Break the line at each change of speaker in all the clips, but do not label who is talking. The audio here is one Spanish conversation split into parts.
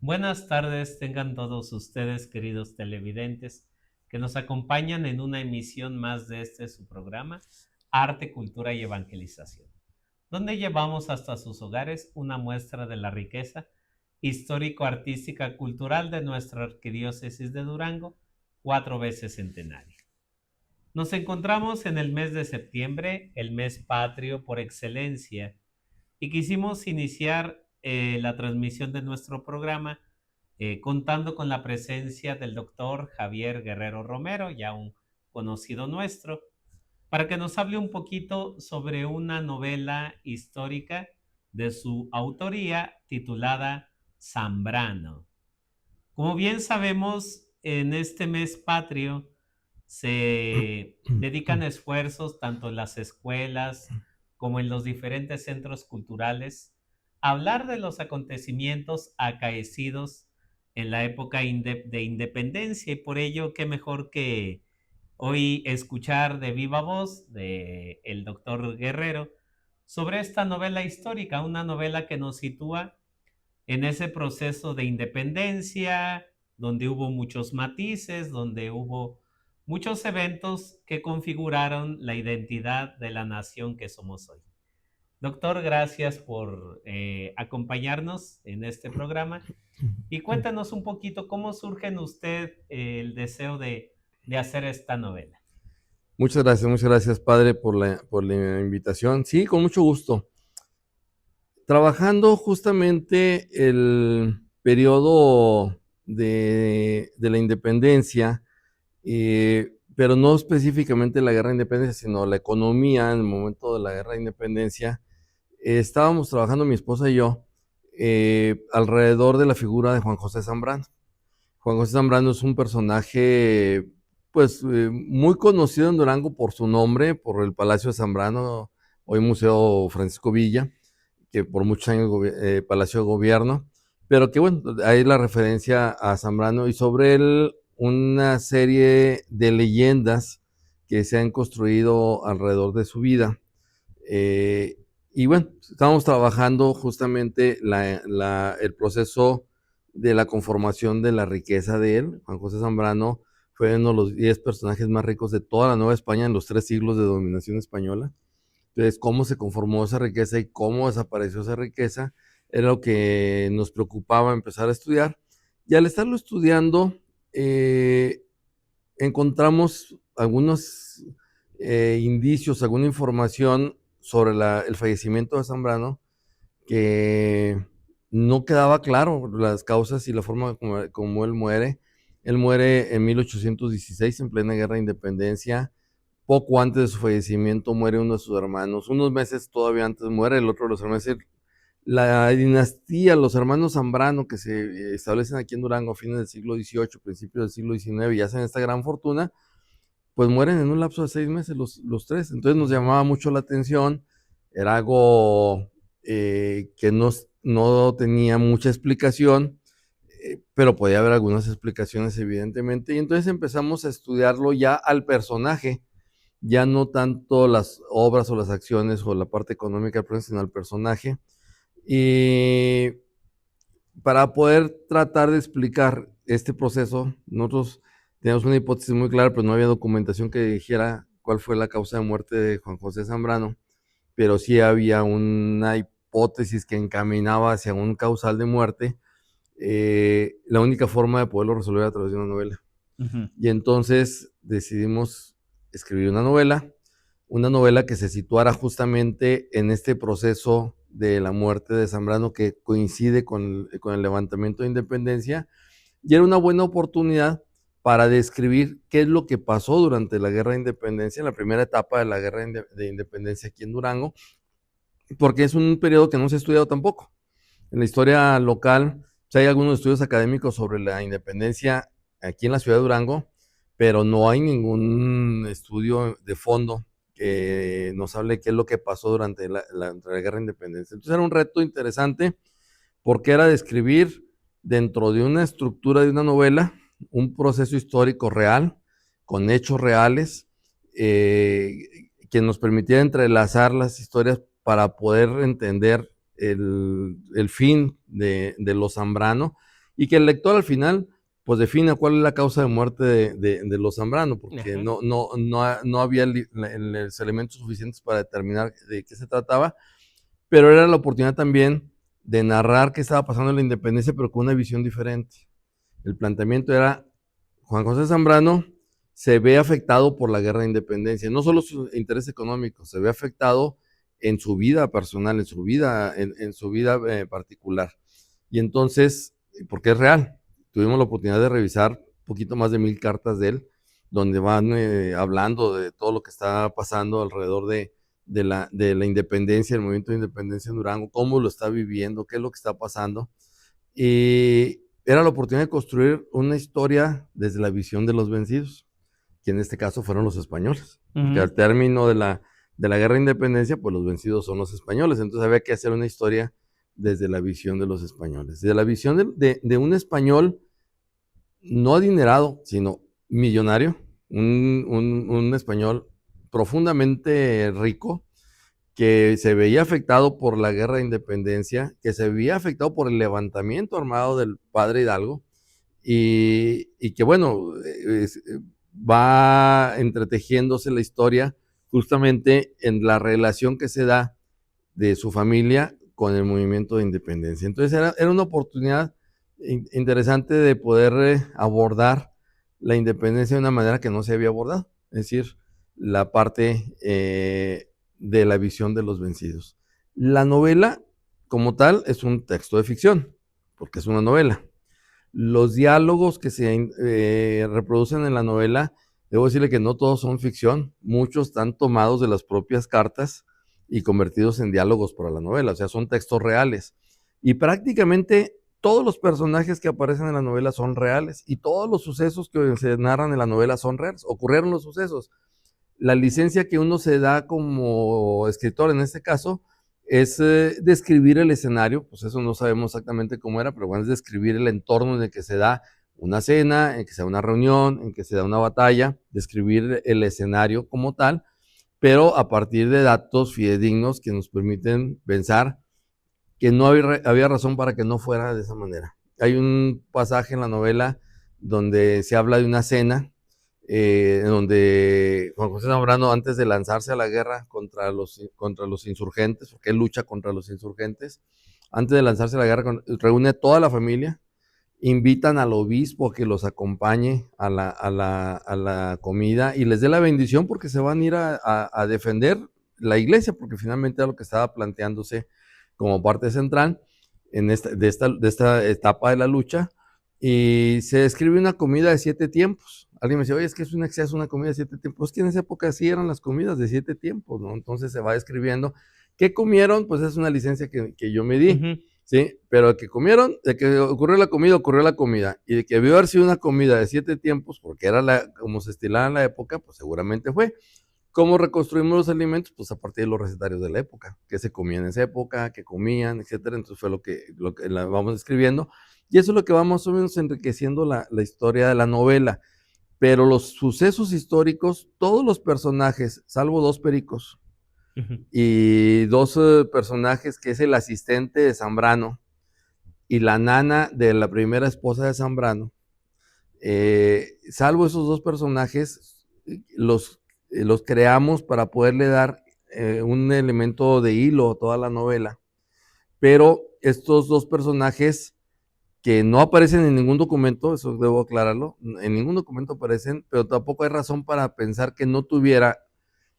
Buenas tardes, tengan todos ustedes, queridos televidentes, que nos acompañan en una emisión más de este su programa, Arte, Cultura y Evangelización, donde llevamos hasta sus hogares una muestra de la riqueza histórico-artística cultural de nuestra arquidiócesis de Durango, 4 veces centenaria. Nos encontramos en el mes de septiembre, el mes patrio por excelencia, y quisimos iniciar la transmisión de nuestro programa contando con la presencia del doctor Javier Guerrero Romero, ya un conocido nuestro, para que nos hable un poquito sobre una novela histórica de su autoría titulada Zambrano. Como bien sabemos, en este mes patrio se dedican esfuerzos tanto en las escuelas como en los diferentes centros culturales a hablar de los acontecimientos acaecidos en la época de independencia, y por ello qué mejor que hoy escuchar de viva voz de el doctor Guerrero sobre esta novela histórica, una novela que nos sitúa en ese proceso de independencia, donde hubo muchos matices, donde hubo muchos eventos que configuraron la identidad de la nación que somos hoy. Doctor, gracias por acompañarnos en este programa y cuéntanos un poquito cómo surge en usted el deseo de hacer esta novela.
Muchas gracias, padre, por la invitación. Sí, con mucho gusto. Trabajando justamente el periodo de la independencia, pero no específicamente la guerra de independencia, sino la economía en el momento de la guerra de independencia, estábamos trabajando mi esposa y yo alrededor de la figura de Juan José Zambrano. Juan José Zambrano es un personaje, pues, muy conocido en Durango por su nombre, por el Palacio de Zambrano, hoy Museo Francisco Villa, que por muchos años Palacio de Gobierno, pero que bueno, hay la referencia a Zambrano y sobre él una serie de leyendas que se han construido alrededor de su vida. Eh, y bueno, estamos trabajando justamente el proceso de la conformación de la riqueza de él. Juan José Zambrano fue uno de los 10 personajes más ricos de toda la Nueva España en los 3 siglos de dominación española. Entonces, cómo se conformó esa riqueza y cómo desapareció esa riqueza era lo que nos preocupaba empezar a estudiar. Y al estarlo estudiando, eh, encontramos algunos indicios, alguna información sobre el fallecimiento de Zambrano que no quedaba claro las causas y la forma como él muere. Él muere en 1816 en plena guerra de independencia. Poco antes de su fallecimiento muere uno de sus hermanos. Unos meses todavía antes muere el otro de los hermanos. Es decir, la dinastía, los hermanos Zambrano que se establecen aquí en Durango a fines del siglo XVIII, principios del siglo XIX y hacen esta gran fortuna, pues mueren en un lapso de 6 meses los tres. Entonces nos llamaba mucho la atención, era algo que no tenía mucha explicación, pero podía haber algunas explicaciones evidentemente. Y entonces empezamos a estudiarlo ya al personaje, ya no tanto las obras o las acciones o la parte económica, sino al personaje. Y para poder tratar de explicar este proceso, nosotros teníamos una hipótesis muy clara, pero no había documentación que dijera cuál fue la causa de muerte de Juan José Zambrano, pero sí había una hipótesis que encaminaba hacia un causal de muerte. La única forma de poderlo resolver era a través de una novela.
Ujú.
Y entonces decidimos escribir una novela que se situara justamente en este proceso de la muerte de Zambrano que coincide con el levantamiento de independencia, y era una buena oportunidad para describir qué es lo que pasó durante la guerra de independencia, en la primera etapa de la guerra de independencia aquí en Durango, porque es un periodo que no se ha estudiado tampoco. En la historia local, pues hay algunos estudios académicos sobre la independencia aquí en la ciudad de Durango, pero no hay ningún estudio de fondo que nos hable qué es lo que pasó durante la guerra de independencia. Entonces era un reto interesante porque era describir dentro de una estructura de una novela un proceso histórico real, con hechos reales, eh, que nos permitiera entrelazar las historias para poder entender el fin de los Zambrano y que el lector al final pues defina cuál es la causa de muerte de los Zambrano, porque
Ajá.
no había los elementos suficientes para determinar de qué se trataba, pero era la oportunidad también de narrar qué estaba pasando en la independencia, pero con una visión diferente. El planteamiento era, Juan José Zambrano se ve afectado por la guerra de independencia, no solo sus intereses económicos, se ve afectado en su vida personal, en su vida particular. Y entonces, porque es real, tuvimos la oportunidad de revisar un poquito más de 1000 cartas de él, donde van hablando de todo lo que está pasando alrededor de la independencia, el movimiento de independencia en Durango, cómo lo está viviendo, qué es lo que está pasando. Y era la oportunidad de construir una historia desde la visión de los vencidos, que en este caso fueron los españoles, porque al término de la guerra de independencia, pues los vencidos son los españoles, entonces había que hacer una historia desde la visión de los españoles, desde la visión de un español no adinerado, sino millonario, un español profundamente rico, que se veía afectado por la guerra de independencia, que se veía afectado por el levantamiento armado del padre Hidalgo, y que bueno, va entretejiéndose la historia justamente en la relación que se da de su familia con el movimiento de independencia. Entonces era una oportunidad interesante de poder abordar la independencia de una manera que no se había abordado, es decir, la parte de la visión de los vencidos. La novela, como tal, es un texto de ficción, porque es una novela. Los diálogos que se reproducen en la novela, debo decirle que no todos son ficción, muchos están tomados de las propias cartas y convertidos en diálogos para la novela, o sea, son textos reales. Y prácticamente todos los personajes que aparecen en la novela son reales y todos los sucesos que se narran en la novela son reales, ocurrieron los sucesos. La licencia que uno se da como escritor en este caso es describir el escenario, pues eso no sabemos exactamente cómo era, pero bueno, es describir el entorno en el que se da una cena, en que se da una reunión, en que se da una batalla, describir el escenario como tal, pero a partir de datos fidedignos que nos permiten pensar que no había razón para que no fuera de esa manera. Hay un pasaje en la novela donde se habla de una cena, donde Juan José Zambrano, antes de lanzarse a la guerra contra los insurgentes, porque él lucha contra los insurgentes, antes de lanzarse a la guerra, reúne a toda la familia, invitan al obispo a que los acompañe a la comida y les dé la bendición porque se van a ir a defender la iglesia, porque finalmente era lo que estaba planteándose como parte central de esta etapa de la lucha. Y se describe una comida de 7 tiempos. Alguien me dice, oye, es que es un exceso una comida de 7 tiempos. Pues que en esa época sí eran las comidas de 7 tiempos, ¿no? Entonces se va describiendo. ¿Qué comieron? Pues es una licencia que yo me di, ¿sí? Pero que comieron, de que ocurrió la comida. Y de que debió haber sido una comida de 7 tiempos, porque era como se estilaba en la época, pues seguramente fue. ¿Cómo reconstruimos los alimentos? Pues a partir de los recetarios de la época, qué se comía en esa época, qué comían, etcétera. Entonces fue lo que vamos describiendo. Y eso es lo que va más o menos enriqueciendo la historia de la novela. Pero los sucesos históricos, todos los personajes, salvo 2 pericos y 2 personajes, que es el asistente de Zambrano y la nana de la primera esposa de Zambrano, salvo esos 2 personajes, los creamos para poderle dar un elemento de hilo a toda la novela. Pero estos 2 personajes que no aparecen en ningún documento, eso debo aclararlo, en ningún documento aparecen, pero tampoco hay razón para pensar que no tuviera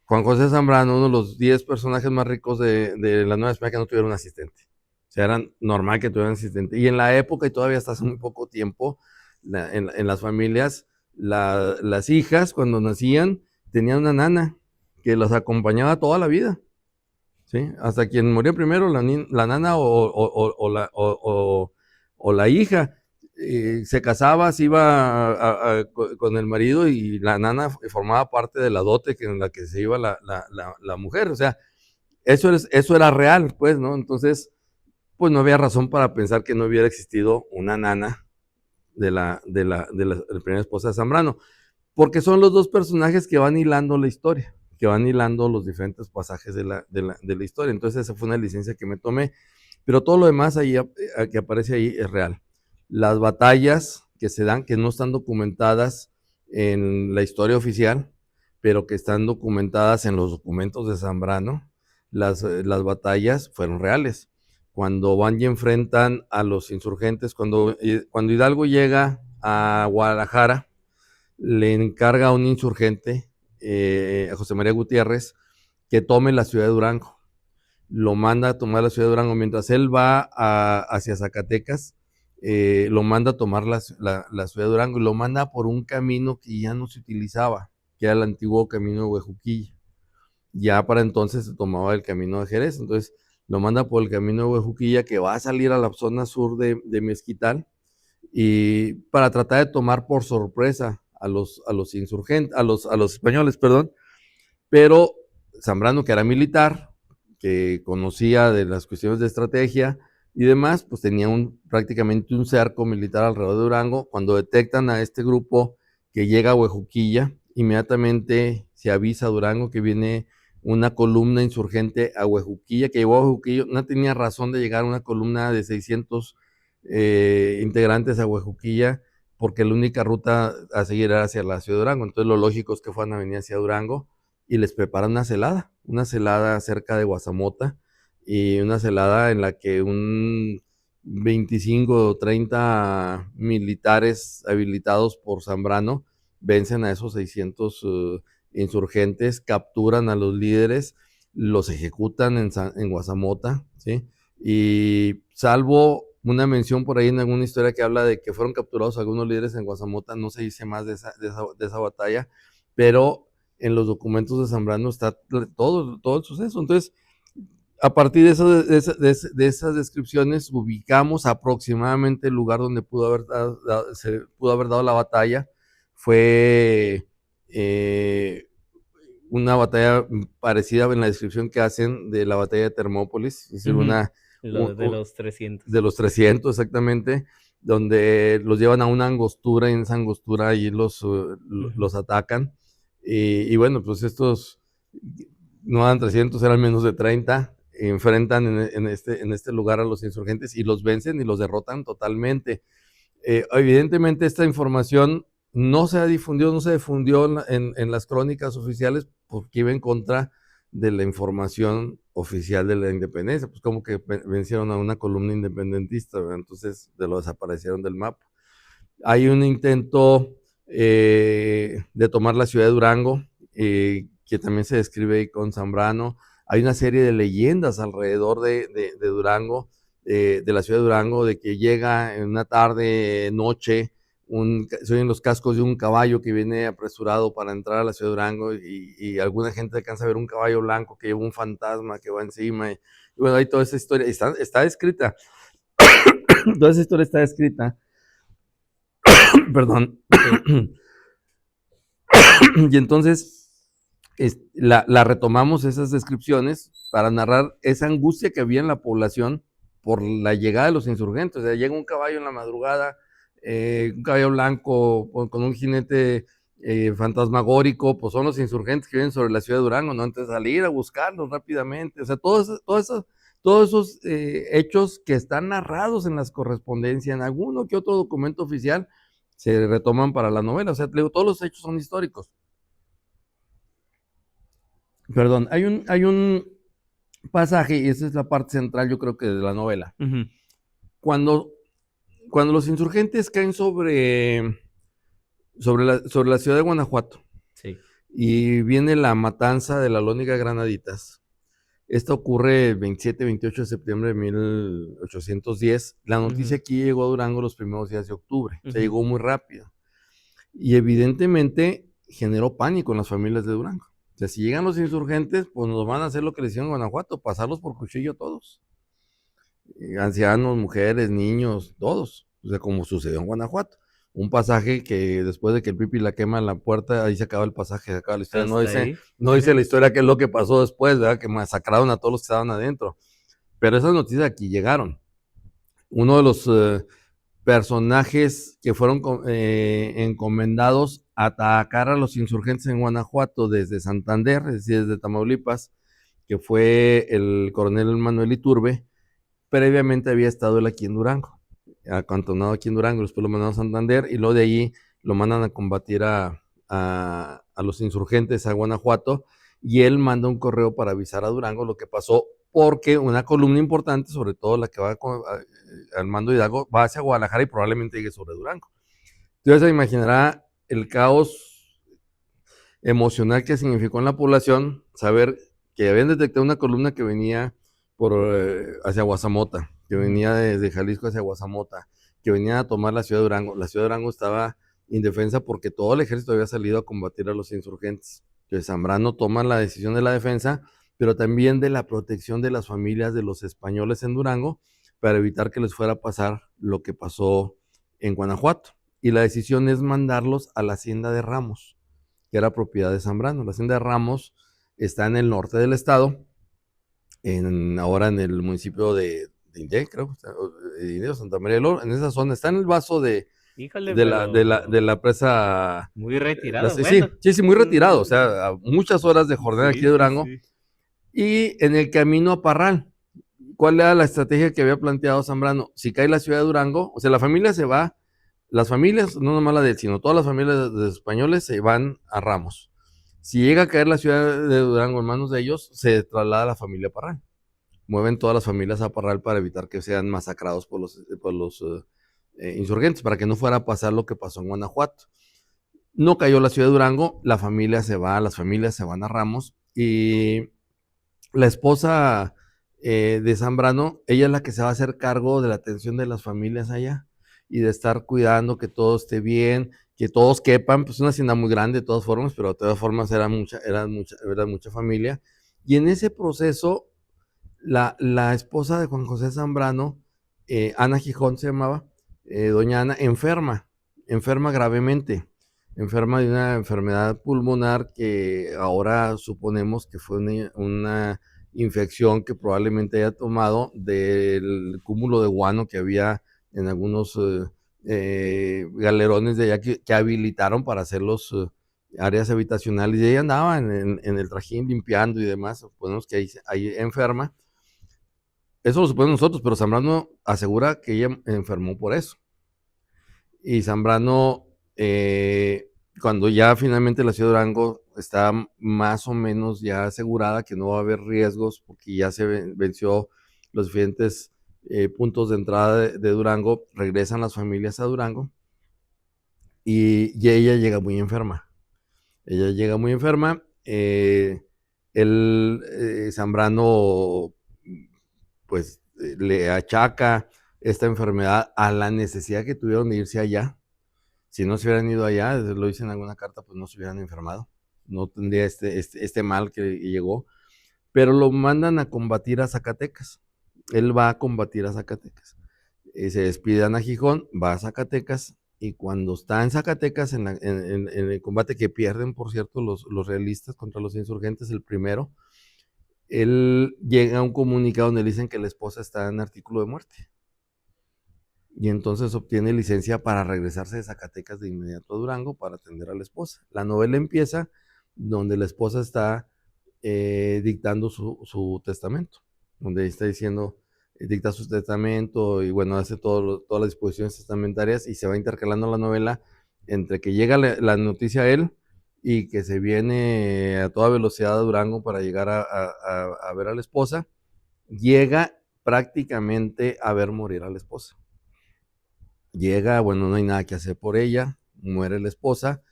Juan José Zambrano, uno de los 10 personajes más ricos de la Nueva España, que no tuviera un asistente. O sea, era normal que tuviera un asistente. Y en la época, y todavía hasta hace muy poco tiempo, en las familias, las hijas, cuando nacían, tenían una nana que los acompañaba toda la vida. ¿Sí? Hasta quien moría primero, la nana o la hija. Se casaba, se iba con el marido y la nana formaba parte de la dote en la que se iba la mujer. O sea, eso era real, pues, ¿no? Entonces, pues no había razón para pensar que no hubiera existido una nana de la primera esposa de Zambrano, porque son los 2 personajes que van hilando la historia, que van hilando los diferentes pasajes de la historia. Entonces esa fue una licencia que me tomé, pero todo lo demás ahí, que aparece ahí es real. las batallas que se dan, que no están documentadas en la historia oficial, pero que están documentadas en los documentos de Zambrano, las batallas fueron reales. Cuando van y enfrentan a los insurgentes, cuando Hidalgo llega a Guadalajara, le encarga a un insurgente, a José María Gutiérrez, que tome la ciudad de Durango. Lo manda a tomar la ciudad de Durango. Mientras él va hacia Zacatecas, lo manda a tomar la ciudad de Durango y lo manda por un camino que ya no se utilizaba, que era el antiguo camino de Huejuquilla. Ya para entonces se tomaba el camino de Jerez. Entonces lo manda por el camino de Huejuquilla, que va a salir a la zona sur de Mezquital, y para tratar de tomar por sorpresa a los insurgentes, a los españoles, perdón. Pero Zambrano, que era militar, que conocía de las cuestiones de estrategia y demás, pues tenía prácticamente un cerco militar alrededor de Durango. Cuando detectan a este grupo que llega a Huejuquilla, inmediatamente se avisa a Durango que viene una columna insurgente a Huejuquilla, que llegó a Huejuquilla. No tenía razón de llegar una columna de 600 integrantes a Huejuquilla, porque la única ruta a seguir era hacia la ciudad de Durango. Entonces lo lógico es que fueran a venir hacia Durango y les preparan una celada cerca de Guazamota, y una celada en la que un 25 o 30 militares habilitados por Zambrano vencen a esos 600 insurgentes, capturan a los líderes, los ejecutan en Guazamota, ¿sí? Y salvo una mención por ahí en alguna historia que habla de que fueron capturados algunos líderes en Guazamota, no se dice más de esa batalla, pero en los documentos de Zambrano está todo el suceso. Entonces, a partir de esas descripciones, ubicamos aproximadamente el lugar donde se pudo haber dado la batalla. Fue una batalla parecida en la descripción que hacen de la batalla de Termópolis, es decir,
de los 300.
De los 300, exactamente, donde los llevan a una angostura y en esa angostura ahí los atacan. Y bueno, pues estos no eran 300, eran menos de 30, enfrentan en este lugar a los insurgentes y los vencen y los derrotan totalmente. Evidentemente esta información no se difundió en las crónicas oficiales, porque iba en contra de la información oficial de la independencia. Pues como que vencieron a una columna independentista, ¿verdad? Entonces lo desaparecieron del mapa. Hay un intento de tomar la ciudad de Durango, que también se describe ahí con Zambrano. Hay una serie de leyendas alrededor de Durango, de la ciudad de Durango, de que llega en una tarde, noche, se oyen los cascos de un caballo que viene apresurado para entrar a la ciudad de Durango, y alguna gente alcanza a ver un caballo blanco que lleva un fantasma que va encima. Y bueno, hay toda esa historia, está escrita. Toda esa historia está escrita. Perdón. Y entonces la retomamos esas descripciones para narrar esa angustia que había en la población por la llegada de los insurgentes. O sea, llega un caballo en la madrugada, un caballo blanco con un jinete fantasmagórico, pues son los insurgentes que vienen sobre la ciudad de Durango, ¿no? Entonces salir a buscarlos rápidamente. O sea, todos esos hechos que están narrados en las correspondencias, en alguno que otro documento oficial, se retoman para la novela. O sea, todos los hechos son históricos. Perdón, hay un pasaje, y esa es la parte central, yo creo que de la novela. Cuando los insurgentes caen sobre la ciudad de Guanajuato,
sí,
y viene la matanza de la Alhóndiga Granaditas. Esto ocurre el 27-28 de septiembre de 1810. La noticia aquí llegó a Durango los primeros días de octubre. Se llegó muy rápido. Y evidentemente generó pánico en las familias de Durango. O sea, si llegan los insurgentes, pues nos van a hacer lo que le hicieron en Guanajuato, pasarlos por cuchillo todos. Ancianos, mujeres, niños, todos. O sea, como sucedió en Guanajuato. Un pasaje que después de que el Pipi la quema en la puerta, ahí se acaba el pasaje, se acaba la historia. No dice la historia qué es lo que pasó después, ¿verdad? Que masacraron a todos los que estaban adentro. Pero esas noticias aquí llegaron. Uno de los personajes que fueron encomendados a atacar a los insurgentes en Guanajuato desde Santander, es decir, desde Tamaulipas, que fue el coronel Manuel Iturbe, previamente había estado él aquí en Durango. acantonado aquí en Durango, después lo mandaron a Santander y luego de allí lo mandan a combatir a los insurgentes a Guanajuato, y él manda un correo para avisar a Durango lo que pasó, porque una columna importante, sobre todo la que va al mando de Hidalgo, va hacia Guadalajara y probablemente llegue sobre Durango. Entonces se imaginará el caos emocional que significó en la población saber que habían detectado una columna que venía hacia Guazamota, que venía desde Jalisco hacia Guazamota, que venía a tomar la ciudad de Durango. La ciudad de Durango estaba indefensa porque todo el ejército había salido a combatir a los insurgentes. Entonces Zambrano toma la decisión de la defensa, pero también de la protección de las familias de los españoles en Durango, para evitar que les fuera a pasar lo que pasó en Guanajuato. Y la decisión es mandarlos a la hacienda de Ramos, que era propiedad de Zambrano. La hacienda de Ramos está en el norte del estado, ahora en el municipio de Indé, creo, de Santa María del Oro, en esa zona, está en el vaso
Híjole,
de la presa.
muy retirado,
Sí,
bueno.
sí, muy retirado, o sea, a muchas horas de jornada aquí
Sí,
de
sí,
Durango.
sí.
Y en el camino a Parral, ¿cuál era la estrategia que había planteado Zambrano? Si cae la ciudad de Durango, o sea, la familia se va, las familias, no nomás la de él, sino todas las familias de españoles se van a Ramos. Si llega a caer la ciudad de Durango en manos de ellos, se traslada la familia a Parral. Mueven todas las familias a Parral para evitar que sean masacrados por los insurgentes, para que no fuera a pasar lo que pasó en Guanajuato. No cayó la ciudad de Durango, la familia se va, las familias se van a Ramos, y la esposa de Zambrano, ella es la que se va a hacer cargo de la atención de las familias allá y de estar cuidando que todo esté bien, que todos quepan. Pues una hacienda muy grande de todas formas, pero de todas formas era mucha familia. Y en ese proceso, la esposa de Juan José Zambrano, Ana Gijón se llamaba, doña Ana, enferma gravemente, enferma de una enfermedad pulmonar que ahora suponemos que fue una infección que probablemente haya tomado del cúmulo de guano que había en algunos galerones de allá que habilitaron para hacer los áreas habitacionales, y ella andaba en el trajín limpiando y demás. Suponemos que ahí enferma. Eso lo suponemos nosotros, pero Zambrano asegura que ella enfermó por eso. Y Zambrano, cuando ya finalmente la ciudad de Durango está más o menos ya asegurada que no va a haber riesgos, porque ya se venció los diferentes puntos de entrada de Durango, regresan las familias a Durango, y ella llega muy enferma. Ella llega muy enferma. Zambrano, pues le achaca esta enfermedad a la necesidad que tuvieron de irse allá. Si no se hubieran ido allá, lo dice en alguna carta, pues no se hubieran enfermado. No tendría este mal que llegó. Pero lo mandan a combatir a Zacatecas. Él va a combatir a Zacatecas. Se despide Ana Gijón, va a Zacatecas, y cuando está en Zacatecas, en el combate que pierden, por cierto, los realistas contra los insurgentes, el primero, él llega a un comunicado donde le dicen que la esposa está en artículo de muerte. Y entonces obtiene licencia para regresarse de Zacatecas de inmediato a Durango para atender a la esposa. La novela empieza donde la esposa está dictando su testamento, donde está diciendo, dicta su testamento y bueno, hace todas las disposiciones testamentarias, y se va intercalando la novela entre que llega la noticia a él y que se viene a toda velocidad a Durango para llegar a ver a la esposa. Llega prácticamente a ver morir a la esposa. Llega, bueno, no hay nada que hacer por ella, muere la esposa,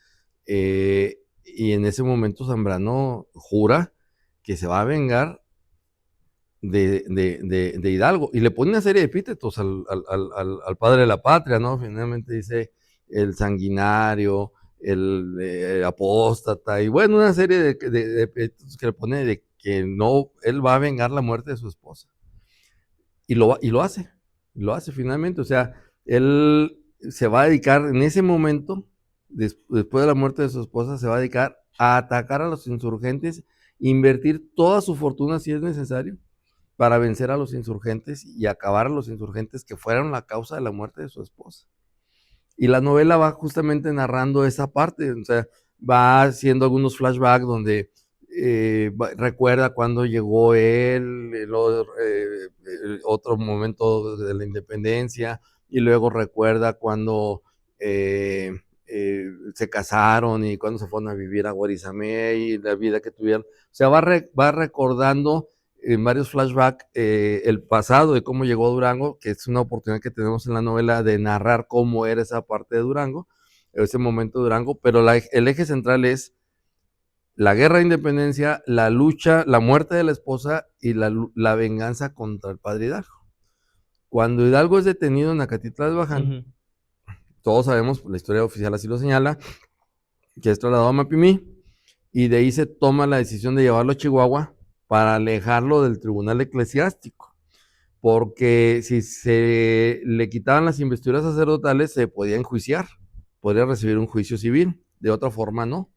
y en ese momento Zambrano jura que se va a vengar de Hidalgo, y le pone una serie de epítetos al padre de la patria, ¿no? Finalmente dice el sanguinario, el apóstata, y bueno, una serie de epítetos que le pone de que no, él va a vengar la muerte de su esposa. Y lo hace finalmente. O sea, él se va a dedicar en ese momento, después de la muerte de su esposa, se va a dedicar a atacar a los insurgentes, invertir toda su fortuna si es necesario, para vencer a los insurgentes y acabar a los insurgentes que fueron la causa de la muerte de su esposa. Y la novela va justamente narrando esa parte, o sea, va haciendo algunos flashbacks donde recuerda cuando llegó él, el otro momento de la independencia, y luego recuerda cuando se casaron y cuando se fueron a vivir a Guarizamé y la vida que tuvieron. O sea, va recordando en varios flashbacks el pasado de cómo llegó a Durango, que es una oportunidad que tenemos en la novela de narrar cómo era esa parte de Durango, ese momento de Durango, pero el eje central es la guerra de independencia, la lucha, la muerte de la esposa y la venganza contra el padre Hidalgo. Cuando Hidalgo es detenido en Acatitla de Baján, todos sabemos, la historia oficial así lo señala, que es trasladado a Mapimí, y de ahí se toma la decisión de llevarlo a Chihuahua para alejarlo del tribunal eclesiástico, porque si se le quitaban las investiduras sacerdotales, se podía enjuiciar, podría recibir un juicio civil, de otra forma no.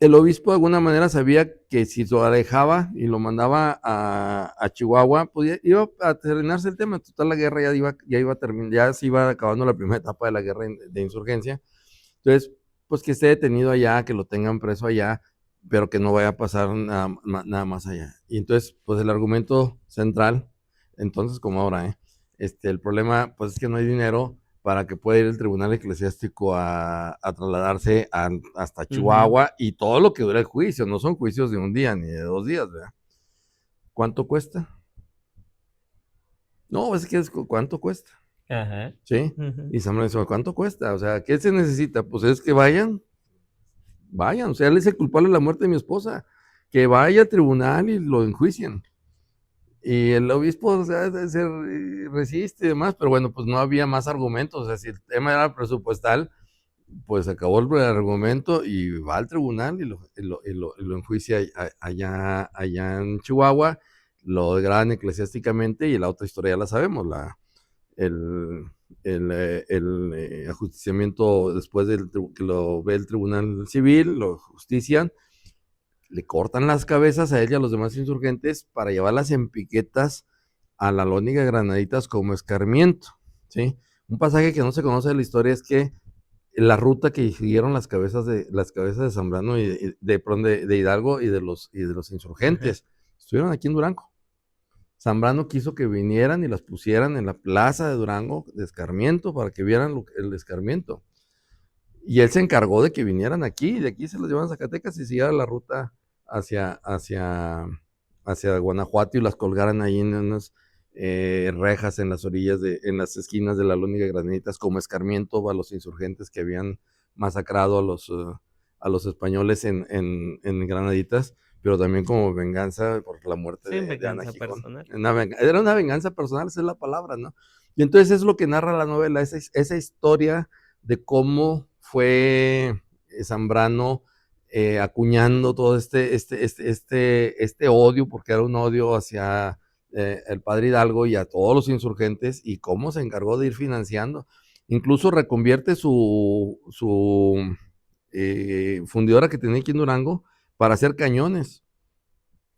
El obispo de alguna manera sabía que si lo alejaba y lo mandaba a Chihuahua, pues iba a terminarse el tema. Total, la guerra ya se iba acabando la primera etapa de la guerra de insurgencia. Entonces, pues que esté detenido allá, que lo tengan preso allá, pero que no vaya a pasar nada más allá. Y entonces, pues el argumento central, entonces como ahora, el problema pues es que no hay dinero para que pueda ir el tribunal eclesiástico a trasladarse hasta Chihuahua y todo lo que dura el juicio, no son juicios de un día ni de 2 días, ¿verdad? ¿Cuánto cuesta? No, es que ¿cuánto cuesta?
Ajá.
¿Sí? Y Samuel dice, ¿cuánto cuesta? O sea, ¿qué se necesita? Pues es que vayan, o sea, él es el culpable de la muerte de mi esposa, que vaya al tribunal y lo enjuicien. Y el obispo, o sea, resiste y demás, pero bueno, pues no había más argumentos, o sea, si el tema era presupuestal, pues acabó el argumento y va al tribunal y lo enjuicia allá en Chihuahua, lo degradan eclesiásticamente y la otra historia ya la sabemos, el ajusticiamiento después que lo ve el tribunal civil, lo justician, le cortan las cabezas a él y a los demás insurgentes para llevarlas en piquetas a la Lóniga Granaditas como escarmiento, ¿sí? Un pasaje que no se conoce de la historia es que la ruta que siguieron las cabezas de Zambrano de Hidalgo y de los insurgentes estuvieron aquí en Durango. Zambrano quiso que vinieran y las pusieran en la plaza de Durango de escarmiento para que vieran el escarmiento. Y él se encargó de que vinieran aquí, y de aquí se los llevaban a Zacatecas y siguieran la ruta hacia Guanajuato y las colgaran ahí en unas rejas en las orillas, en las esquinas de la Lóniga Granaditas como escarmiento a los insurgentes que habían masacrado a los españoles en Granaditas, pero también como venganza por la muerte de Ana Gijón. Era una venganza personal, esa es la palabra, ¿no? Y entonces es lo que narra la novela, esa historia de cómo fue Zambrano acuñando todo este odio, porque era un odio hacia el padre Hidalgo y a todos los insurgentes, y cómo se encargó de ir financiando. Incluso reconvierte su fundidora que tenía aquí en Durango para hacer cañones.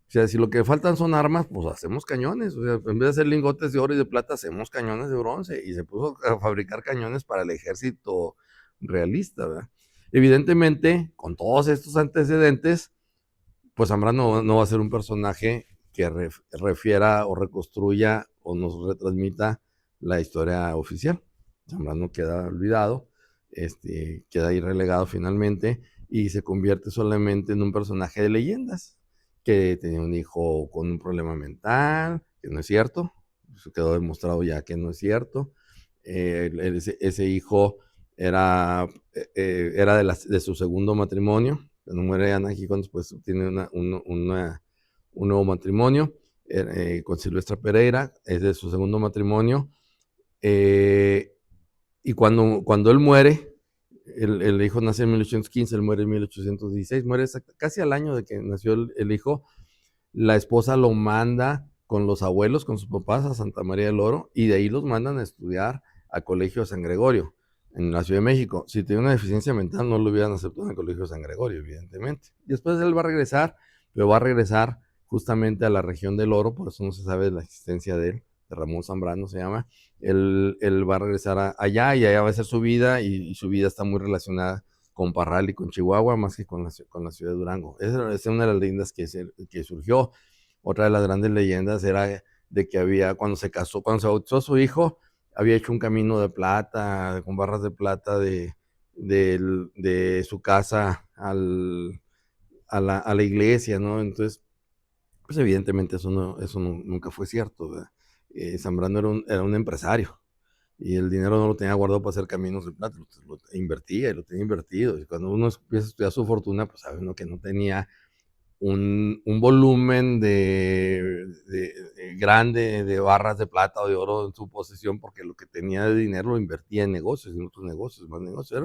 O sea, si lo que faltan son armas, pues hacemos cañones. O sea, en vez de hacer lingotes de oro y de plata, hacemos cañones de bronce. Y se puso a fabricar cañones para el ejército realista, ¿verdad? Evidentemente, con todos estos antecedentes, pues Zambrano no va a ser un personaje que refiera o reconstruya o nos retransmita la historia oficial. Zambrano queda olvidado, queda ahí relegado finalmente y se convierte solamente en un personaje de leyendas, que tenía un hijo con un problema mental, que no es cierto, eso quedó demostrado ya que no es cierto. Ese hijo era de su segundo matrimonio, cuando muere Ana Gijón, después tiene un nuevo matrimonio con Silvestra Pereira, es de su segundo matrimonio, y cuando él muere, el hijo nace en 1815, él muere en 1816, muere casi al año de que nació el hijo. La esposa lo manda con los abuelos, con sus papás, a Santa María del Oro, y de ahí los mandan a estudiar al Colegio de San Gregorio, en la Ciudad de México. Si tenía una deficiencia mental, no lo hubieran aceptado en el Colegio de San Gregorio, evidentemente. Después él va a regresar, pero va a regresar justamente a la región del Oro, por eso no se sabe la existencia de él, de Ramón Zambrano se llama. Él va a regresar allá y allá va a ser su vida, y su vida está muy relacionada con Parral y con Chihuahua, más que con la ciudad de Durango. Esa es una de las leyendas que surgió. Otra de las grandes leyendas era de que había, cuando se bautizó su hijo, había hecho un camino de plata, con barras de plata de su casa a la iglesia, ¿no? Entonces, pues evidentemente nunca fue cierto, ¿verdad? Zambrano era un empresario y el dinero no lo tenía guardado para hacer caminos de plata, lo invertía y lo tenía invertido. Y cuando uno empieza a estudiar su fortuna, pues sabe uno que no tenía un volumen grande de barras de plata o de oro en su posesión, porque lo que tenía de dinero lo invertía en negocios, en otros negocios, más negocios.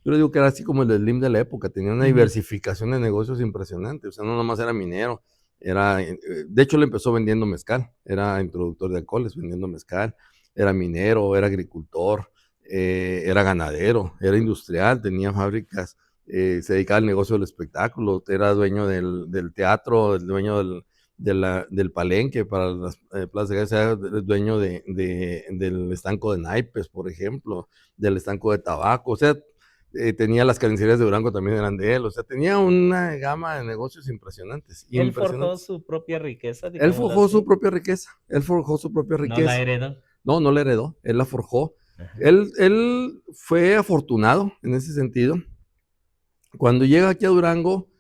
Yo le digo que era así como el Slim de la época, tenía una diversificación de negocios impresionante, o sea, no nomás era minero, de hecho, le empezó vendiendo mezcal, era introductor de alcoholes vendiendo mezcal, era minero, era agricultor, era ganadero, era industrial, tenía fábricas, se dedicaba al negocio del espectáculo, era dueño del teatro, dueño del palenque para las plazas de gas, era dueño del estanco de naipes, por ejemplo, del estanco de tabaco, o sea, tenía las carnicerías de Durango también eran de él, o sea, tenía una gama de negocios impresionantes,
Él forjó
impresionantes.
su propia riqueza,
Él
digámoslo
forjó su
así.
propia riqueza, él forjó su propia
No la
riqueza.
heredó.
No, no la heredó, él la forjó.
Ajá.
Él fue afortunado en ese sentido. Cuando llega aquí a Durango,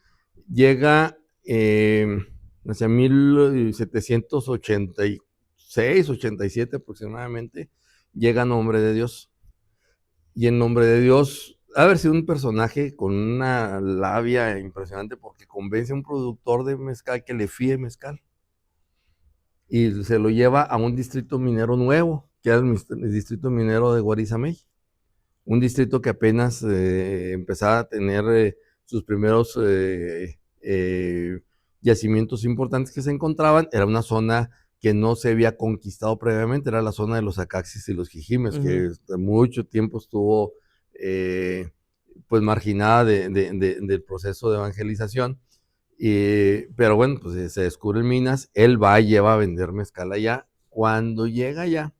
llega hacia 1786, 87 aproximadamente, llega Nombre de Dios. Y en Nombre de Dios, ha haber sido un personaje con una labia impresionante porque convence a un productor de mezcal que le fíe mezcal y se lo lleva a un distrito minero nuevo, que era el distrito minero de Guarizamey, un distrito que apenas empezaba a tener sus primeros yacimientos importantes que se encontraban. Era una zona que no se había conquistado previamente, era la zona de los Acaxis y los Jijimes, que mucho tiempo estuvo pues marginada del proceso de evangelización. Pero bueno, pues se descubren minas, él va y lleva a vender mezcal allá. Cuando llega allá,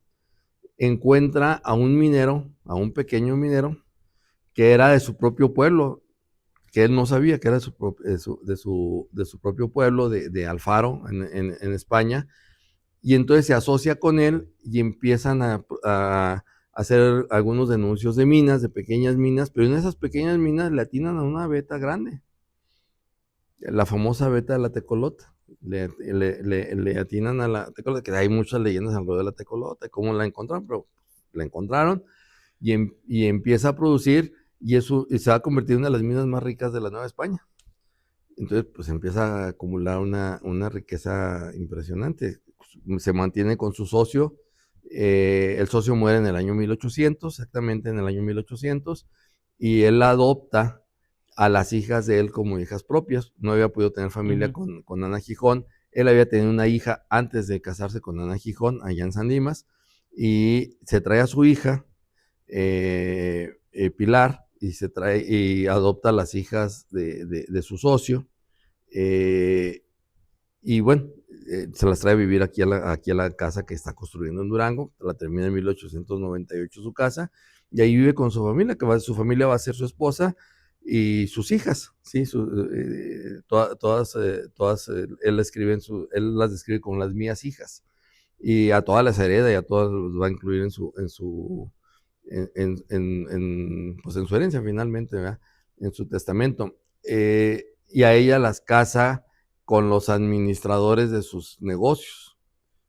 encuentra a un minero, a un pequeño minero, que era de su propio pueblo, que él no sabía que era de su propio pueblo, de Alfaro, en España, y entonces se asocia con él y empiezan a hacer algunos denuncios de minas, de pequeñas minas, pero en esas pequeñas minas le atinan a una veta grande, la famosa veta de la tecolota. Le atinan a la tecolota, que hay muchas leyendas alrededor de la tecolota, cómo la encontraron, pero la encontraron y empieza a producir y se va a convertir en una de las minas más ricas de la Nueva España. Entonces, pues empieza a acumular una riqueza impresionante. Se mantiene con su socio. El socio muere en el año 1800, exactamente en el año 1800, y él adopta a las hijas de él como hijas propias. No había podido tener familia con Ana Gijón. Él había tenido una hija antes de casarse con Ana Gijón, allá en San Dimas, y se trae a su hija, Pilar, y adopta a las hijas de su socio. Y bueno, se las trae a vivir aquí a la casa que está construyendo en Durango. La termina en 1898 su casa, y ahí vive con su familia, su familia va a ser su esposa y sus hijas, ¿sí? Todas él las describe como las mías hijas, y a todas las hereda y a todas los va a incluir pues en su herencia finalmente, ¿verdad? En su testamento. Y a ella las casa con los administradores de sus negocios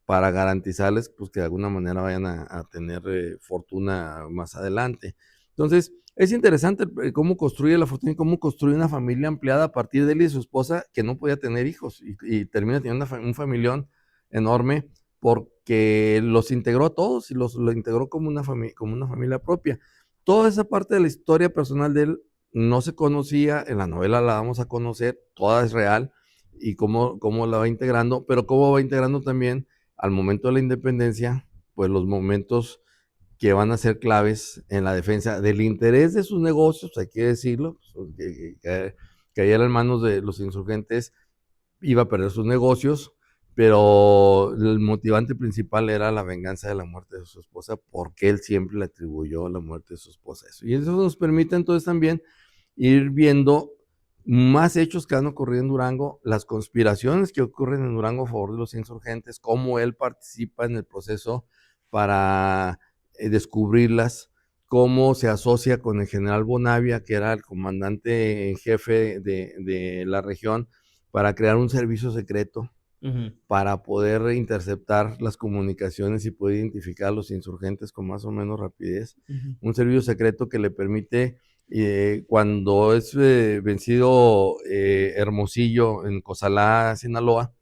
para garantizarles pues, que de alguna manera vayan a tener fortuna más adelante. Entonces, es interesante cómo construye la fortuna y cómo construye una familia ampliada a partir de él y de su esposa que no podía tener hijos y termina teniendo un familión enorme porque los integró a todos y lo integró como una familia propia. Toda esa parte de la historia personal de él no se conocía, en la novela la vamos a conocer, toda es real, y cómo la va integrando, pero cómo va integrando también al momento de la independencia, pues los momentos que van a ser claves en la defensa del interés de sus negocios, hay que decirlo, pues, que cayera en manos de los insurgentes, iba a perder sus negocios, pero el motivante principal era la venganza de la muerte de su esposa, porque él siempre le atribuyó la muerte de su esposa a eso. Y eso nos permite entonces también ir viendo más hechos que han ocurrido en Durango, las conspiraciones que ocurren en Durango a favor de los insurgentes, cómo él participa en el proceso para descubrirlas, cómo se asocia con el general Bonavia, que era el comandante en jefe de la región, para crear un servicio secreto para poder interceptar las comunicaciones y poder identificar a los insurgentes con más o menos rapidez. Un servicio secreto que le permite, cuando es vencido Hermosillo en Cozalá, Sinaloa,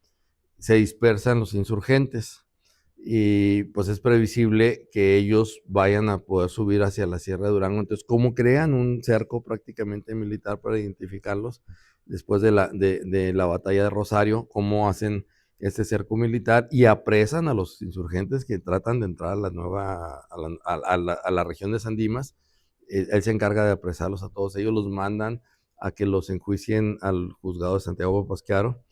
se dispersan los insurgentes y pues es previsible que ellos vayan a poder subir hacia la Sierra de Durango. Entonces, ¿cómo crean un cerco prácticamente militar para identificarlos después de la batalla de Rosario? ¿Cómo hacen este cerco militar y apresan a los insurgentes que tratan de entrar a la nueva, a la región de San Dimas? Él se encarga de apresarlos a todos ellos, los mandan a que los enjuicien al juzgado de Santiago Pasquero.